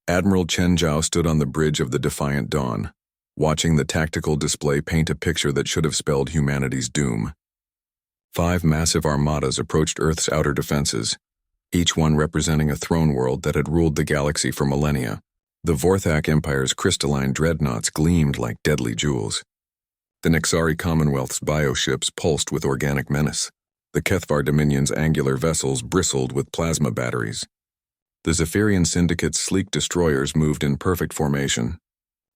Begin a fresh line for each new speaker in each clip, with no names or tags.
Admiral Chen Zhao stood on the bridge of the Defiant Dawn, watching the tactical display paint a picture that should have spelled humanity's doom. 5 massive armadas approached Earth's outer defenses, each one representing a throne world that had ruled the galaxy for millennia. The Vorthak Empire's crystalline dreadnoughts gleamed like deadly jewels. The Nexari Commonwealth's bioships pulsed with organic menace. The Kethvar Dominion's angular vessels bristled with plasma batteries. The Zephyrian Syndicate's sleek destroyers moved in perfect formation.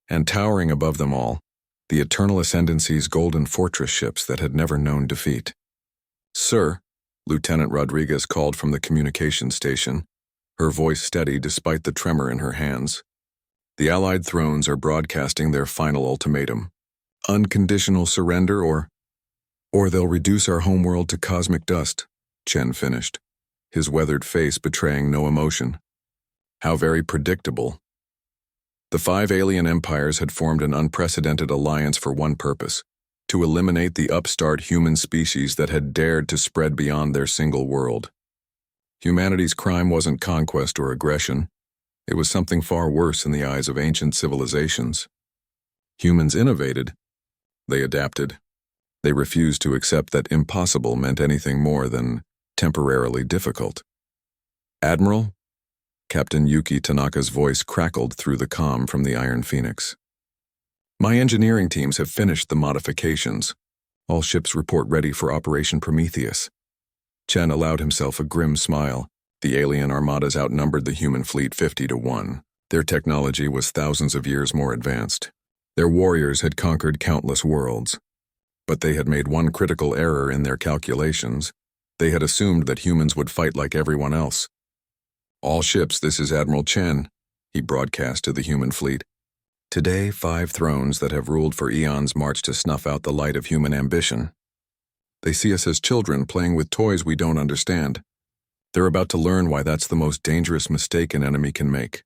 And towering above them all, the Eternal Ascendancy's golden fortress ships that had never known defeat. "Sir," Lieutenant Rodriguez called from the communications station, her voice steady despite the tremor in her hands. "The Allied thrones are broadcasting their final ultimatum. Unconditional surrender or they'll reduce our homeworld to cosmic dust," Chen finished, his weathered face betraying no emotion. How very predictable. The 5 alien empires had formed an unprecedented alliance for one purpose: to eliminate the upstart human species that had dared to spread beyond their single world. Humanity's crime wasn't conquest or aggression. It was something far worse in the eyes of ancient civilizations. Humans innovated. They adapted. They refused to accept that impossible meant anything more than temporarily difficult. "Admiral?" Captain Yuki Tanaka's voice crackled through the comm from the Iron Phoenix. "My engineering teams have finished the modifications. All ships report ready for Operation Prometheus." Chen allowed himself a grim smile. The alien armadas outnumbered the human fleet 50-1. Their technology was thousands of years more advanced. Their warriors had conquered countless worlds. But they had made one critical error in their calculations. They had assumed that humans would fight like everyone else. "All ships, this is Admiral Chen," he broadcast to the human fleet. "Today, 5 thrones that have ruled for eons march to snuff out the light of human ambition. They see us as children playing with toys we don't understand. They're about to learn why that's the most dangerous mistake an enemy can make."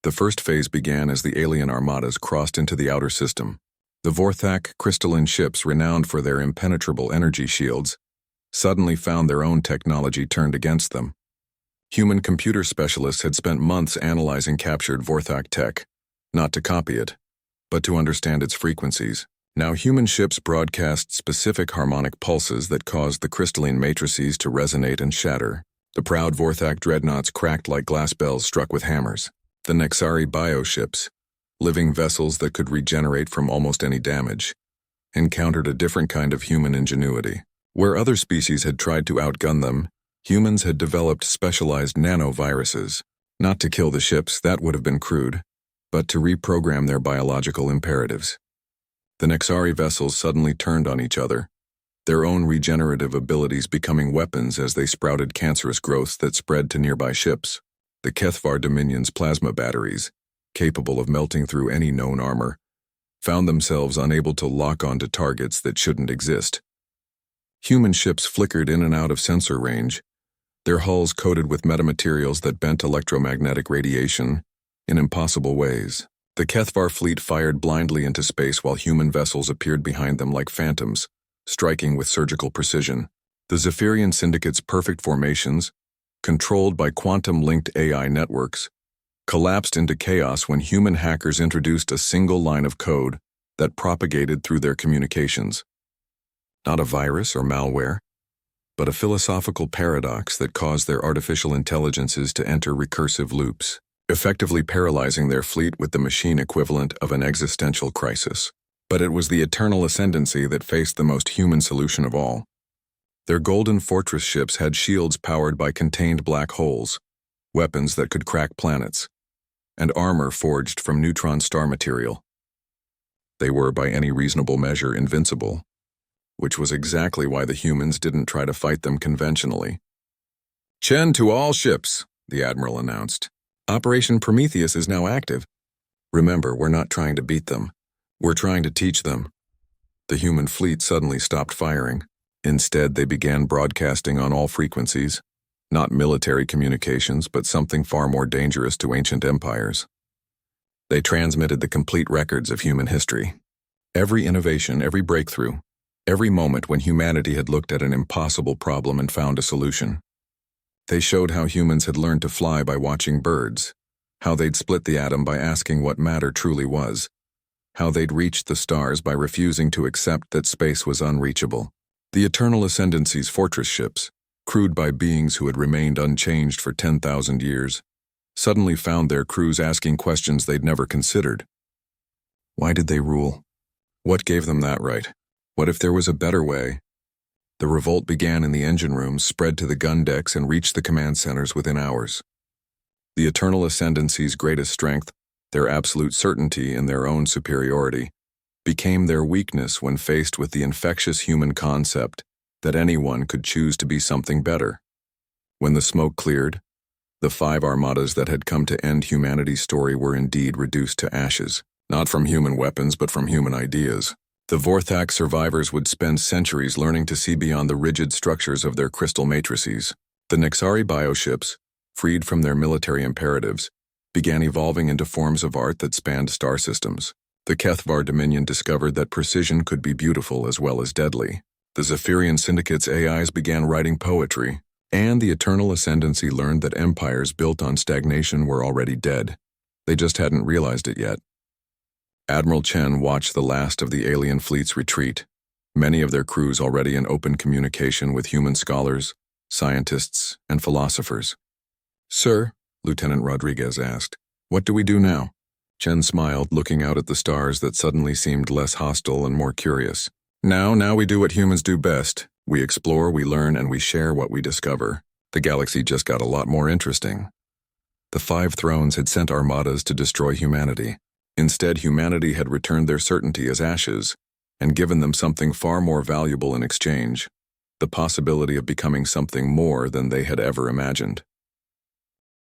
The first phase began as the alien armadas crossed into the outer system. The Vorthak crystalline ships, renowned for their impenetrable energy shields, suddenly found their own technology turned against them. Human computer specialists had spent months analyzing captured Vorthak tech, not to copy it, but to understand its frequencies. Now human ships broadcast specific harmonic pulses that caused the crystalline matrices to resonate and shatter. The proud Vorthak dreadnoughts cracked like glass bells struck with hammers. The Nexari bioships, living vessels that could regenerate from almost any damage, encountered a different kind of human ingenuity. Where other species had tried to outgun them, humans had developed specialized nanoviruses, not to kill the ships, that would have been crude, but to reprogram their biological imperatives. The Nexari vessels suddenly turned on each other, their own regenerative abilities becoming weapons as they sprouted cancerous growths that spread to nearby ships. The Kethvar Dominion's plasma batteries, capable of melting through any known armor, found themselves unable to lock onto targets that shouldn't exist. Human ships flickered in and out of sensor range, their hulls coated with metamaterials that bent electromagnetic radiation in impossible ways. The Kethvar fleet fired blindly into space while human vessels appeared behind them like phantoms, striking with surgical precision. The Zephyrian Syndicate's perfect formations, controlled by quantum-linked AI networks, collapsed into chaos when human hackers introduced a single line of code that propagated through their communications. Not a virus or malware, but a philosophical paradox that caused their artificial intelligences to enter recursive loops, effectively paralyzing their fleet with the machine equivalent of an existential crisis. But it was the Eternal Ascendancy that faced the most human solution of all. Their golden fortress ships had shields powered by contained black holes, weapons that could crack planets, and armor forged from neutron star material. They were by any reasonable measure invincible, which was exactly why the humans didn't try to fight them conventionally. "Chen to all ships," the Admiral announced. "Operation Prometheus is now active. Remember, we're not trying to beat them. We're trying to teach them." The human fleet suddenly stopped firing. Instead, they began broadcasting on all frequencies, not military communications, but something far more dangerous to ancient empires. They transmitted the complete records of human history. Every innovation, every breakthrough, every moment when humanity had looked at an impossible problem and found a solution. They showed how humans had learned to fly by watching birds, How they'd split the atom by asking what matter truly was. How they'd reached the stars by refusing to accept that space was unreachable. The Eternal Ascendancy's fortress ships, crewed by beings who had remained unchanged for 10,000 years, suddenly found their crews asking questions they'd never considered. Why did they rule? What gave them that right? What if there was a better way? The revolt began in the engine rooms, spread to the gun decks, and reached the command centers within hours. The Eternal Ascendancy's greatest strength, their absolute certainty in their own superiority, became their weakness when faced with the infectious human concept that anyone could choose to be something better. When the smoke cleared, the 5 armadas that had come to end humanity's story were indeed reduced to ashes, not from human weapons but from human ideas. The Vorthak survivors would spend centuries learning to see beyond the rigid structures of their crystal matrices. The Nexari bioships, freed from their military imperatives, began evolving into forms of art that spanned star systems. The Kethvar Dominion discovered that precision could be beautiful as well as deadly. The Zephyrian Syndicate's AIs began writing poetry, and the Eternal Ascendancy learned that empires built on stagnation were already dead. They just hadn't realized it yet. Admiral Chen watched the last of the alien fleets retreat, many of their crews already in open communication with human scholars, scientists, and philosophers. "Sir," Lieutenant Rodriguez asked, "what do we do now?" Chen smiled, looking out at the stars that suddenly seemed less hostile and more curious. Now we do what humans do best. We explore, we learn, and we share what we discover. The galaxy just got a lot more interesting." The 5 thrones had sent armadas to destroy humanity. Instead, humanity had returned their certainty as ashes and given them something far more valuable in exchange: the possibility of becoming something more than they had ever imagined.